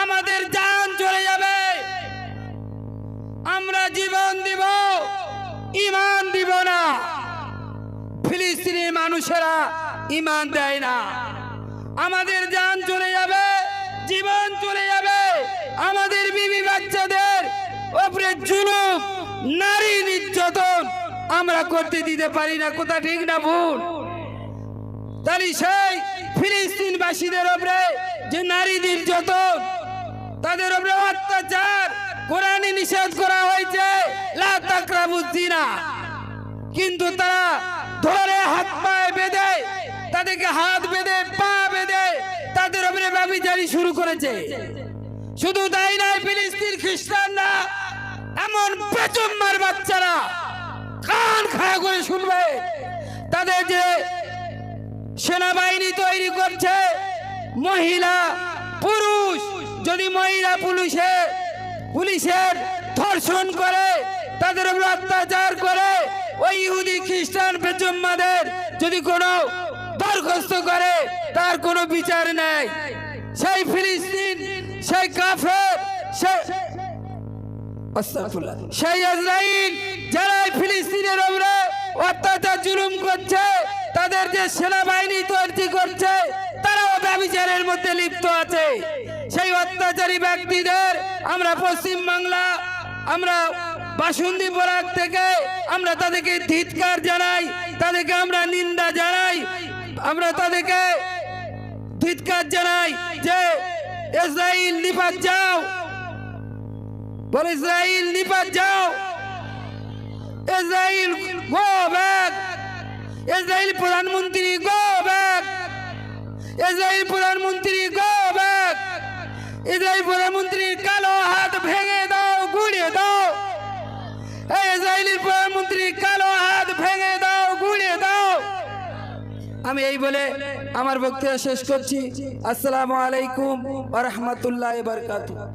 আমাদের জান চলে যাবে, আমরা জীবন দিব, ঈমান দিব না। ফিলিস্তিনের মানুষেরা ঈমান দেয় না। আমাদের জান চলে যাবে, জীবন চলে যাবে, আমাদের বিবি বাচ্চাদের উপরে জুলুম, নারী নির্যাতন আমরা করতে দিতে পারি না। কথা ঠিক না ভুল? তাই সেই ফিলিস্তিনবাসীদের উপরে যে নারী নির্যাতন, তাদের উপরে অত্যাচার কোরআনে নিষেধ করা হয়েছে, লা তাকরাবুজ জিনা, কিন্তু তারা ধরে হাত পায়ে বেঁধে, তাদেরকে হাত বেঁধে পা বেঁধে তাদের উপরে ব্যভিচারী শুরু করেছে। শুধু তাই নয়, ফিলিস্তিন খ্রিস্টানরা এমন বেচম্মার বাচ্চারা কান খায়া করে শুনবে, তাদের যে সেনাবাহিনী তৈরি করছে, মহিলা পুরুষ, যদি মহিলা পুলিশের ধর্ষণ করে, তাদের উপর অত্যাচার করে, ওই ইহুদি খ্রিস্টান বেচম্মাদের যদি কোনো বরখাস্ত করে, তার কোনো বিচার নেই। সেই ফিলিস্তিন, সেই কাফের, সেই ইসরাইল যারা ফিলিস্তিনের উপরে অত্যাচার জুলুম করছে, তাদের যে সেনাবাহিনী তৈরি করছে, তারাও ব্যভিচারের মধ্যে লিপ্ত আছে। সেই অত্যাচারী ব্যক্তিদের আমরা পশ্চিম বাংলা, আমরা বাসন্তী বরাক থেকে আমরা তাদেরকে ধিক্কার জানাই, তাদেরকে আমরা নিন্দা জানাই, আমরা তাদেরকে ধিক্কার জানাই যে ইসরাইল নিপাত যাও, বলে ইসরাইল নিপাত যাও, ইসরাইল গো ব্যাক, ইসরাইল প্রধানমন্ত্রী গো ব্যাক, ইসরাইল প্রধানমন্ত্রী গো ব্যাক, ইসরাইল প্রধানমন্ত্রীর কালো হাত ভেঙে দাও, গুড়িয়ে দাও, ইসরায়েলের প্রধানমন্ত্রীর কালো হাত ভেঙে দাও, গুড়িয়ে দাও। আমি এই বলে আমার বক্তব্য শেষ করছি। আসসালামু আলাইকুম ওয়া রাহমাতুল্লাহি ওয়া বারাকাতুহু।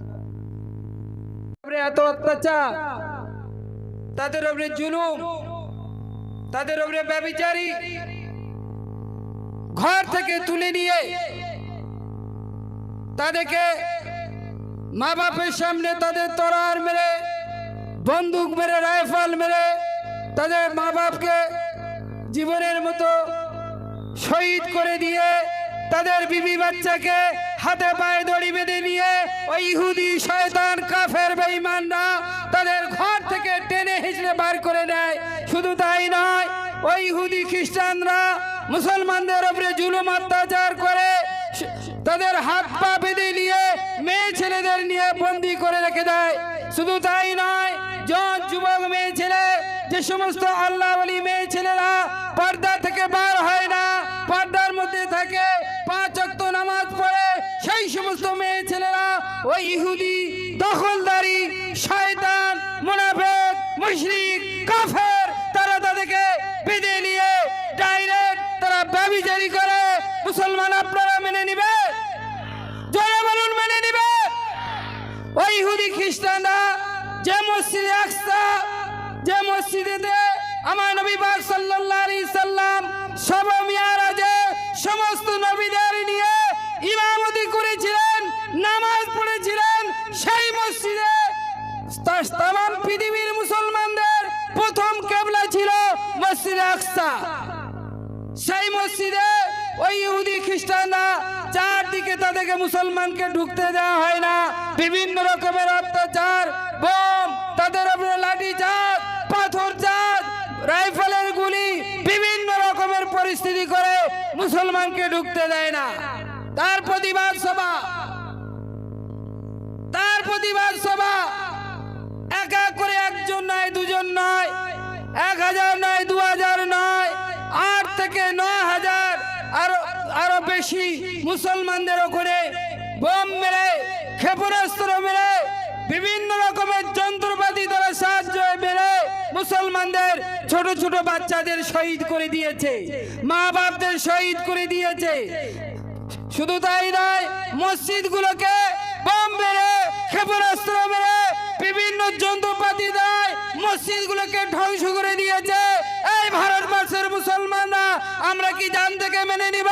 এত অত্যাচার, তাদের উপরে জুলুম, তাদের উপরে ব্যভিচারী, ঘর থেকে তুলে নিয়ে তাদেরকে মা বাপের সামনে তাদের তরোয়ার মেরে, বন্দুক মেরে, রাইফেল মেরে তাদের মা বাপকে জীবনের মতো শহীদ করে দিয়ে, তাদের বিবি বাচ্চাকে হাতে পায়ে দড়ি বেঁধে নিয়ে ওই ইহুদি শয়তান কাফের বেঈমানরা তাদের ঘর থেকে টেনে হিঁচড়ে বার করে নেয়। শুধু তাই নয়, ওই ইহুদি খ্রিস্টানরা মুসলমানদের উপরে জুলুম অত্যাচার করে, তাদের হাত পা বেঁধে নিয়ে মেয়ে ছেলেদের নিয়ে বন্দি করে রেখে দেয়। শুধু তাই নয়, যুবক মেয়ে ছেলে, যে সমস্ত আল্লাহ ওয়ালি মেয়ে ছেলেরা পর্দা থেকে বার হয় না, পর্দার মধ্যে থাকে, 5 ওয়াক্ত নামাজ পড়ে, সেই সমস্ত মেয়ে ছেলেরা ওই ইহুদি দখলদারি শয়তান মুনাফিক মুশরিক কাফের, তারা তাদেরকে বেঁধে নিয়ে ডাইরেক্ট তারা ব্যভিচারী করে। মুসলমান আপনারা মেনে নিবে? জোরে বলুন, মেনে নিবে? ওই ইহুদি খ্রিস্টানরা যে মসজিদে আকসা, যে মসজিদে আমার নবী পাক সাল্লাল্লাহু আলাইহি সাল্লাম শবে মিরাজে সমস্ত নবীদের নিয়ে ইমামতি করেছিলেন, নামাজ পড়েছিলেন, সেই মসজিদে তামাম পৃথিবীর মুসলমানদের প্রথম কিবলা ছিল মসজিদে আকসা। সেই মসজিদে ওই ইহুদি খ্রিস্টানরা চারদিকে তাদেরকে মুসলমানকে ঢুকতে দেওয়া হয় না, বিভিন্ন রকমের অত্যাচার, বোম, তাদের উপরে লাঠিচার্জ, পাথরচার্জ, রাইফেলের গুলি, বিভিন্ন রকমের পরিস্থিতি করে মুসলমানকে ঢুকতে দেয় না। তার প্রতিবাদ সভা এক এক করে, একজন নয়, দুজন নয়, 1000 নয়, 2000 নয়, 8 থেকে 9000 আরো বেশি মুসলমানদের ওপরে বোম মেরে, ক্ষেপণাস্ত্র মেরে, বিভিন্ন রকমের যন্ত্রপাতি দ্বারা সাহায্য মেরে মুসলমানদের ছোট ছোট বাচ্চাদের শহীদ করে দিয়েছে, মা বাপদের শহীদ করে দিয়েছে। শুধু তাই নয়, মসজিদগুলোকে বোম মেরে, ক্ষেপণাস্ত্র মেরে, বিভিন্ন যন্ত্রপাতি দেয় মসজিদগুলোকে ধ্বংস করে দিয়েছে। এই ভারতবর্ষের মুসলমানরা আমরা কি জান থেকে মেনে নিব?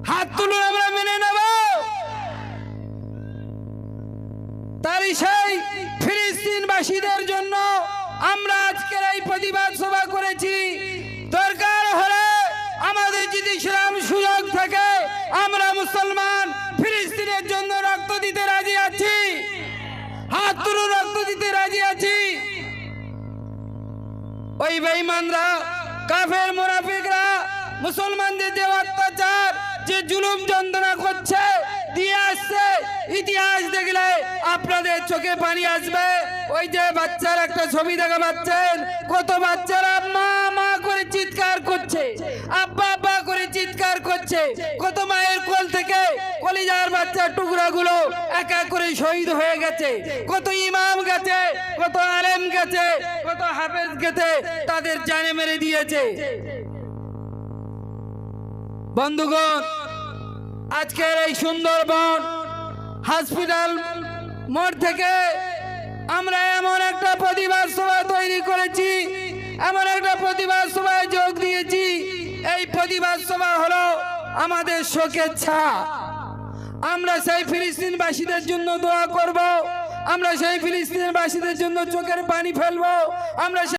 হাত তুলুন, আমরা মেনে নেব? ওই সেই ফিলিস্তিনবাসীদের জন্য আমরা আজকের এই প্রতিবাদ সভা করেছি। দরকার হলে আমাদের যদি সেরকম সুযোগ থাকে আমরা মুসলমান ফিলিস্তিনের জন্য রক্ত দিতে রাজি আছি, হাত তুলে রক্ত দিতে রাজি আছি। ওই বেঈমানরা, কাফের মুনাফিকরা মুসলমানদের যে অত্যাচার, যে জুলুম যন্ত্রণা করছে দিয়ে আসছে, ইতিহাস দেখলে আপনাদের চোখে পানি আসবে। ওই যে বাচ্চার একটা ছবি দেখা পাচ্ছেন, কত বাচ্চারা মা মা করে চিৎকার করছে, আব্বা আব্বা করে চিৎকার করছে, কত মায়ের কোল থেকে কলিজার বাচ্চার টুকরাগুলো এক এক করে শহীদ হয়ে গেছে, কত ইমাম গেছে, কত আলেম গেছে, কত হাফেজ গেছে, তাদের জানে মেরে দিয়েছে। বন্ধুগণ, আজকের এই সুন্দরবন হসপিটাল মোড় থেকে আমরা এমন একটা প্রতিবাদ সভা তৈরি করেছি, এমন একটা প্রতিবাদ সভায় যোগ দিয়েছি। এই প্রতিবাদ সভা হলো আমাদের শোকের ছায়া। আমরা সেই ফিলিস্তিনবাসীদের জন্য দোয়া করব, আমরা সেই ফিলিস্তিনবাসীদের জন্য চোখের পানি ফেলবো, আমরা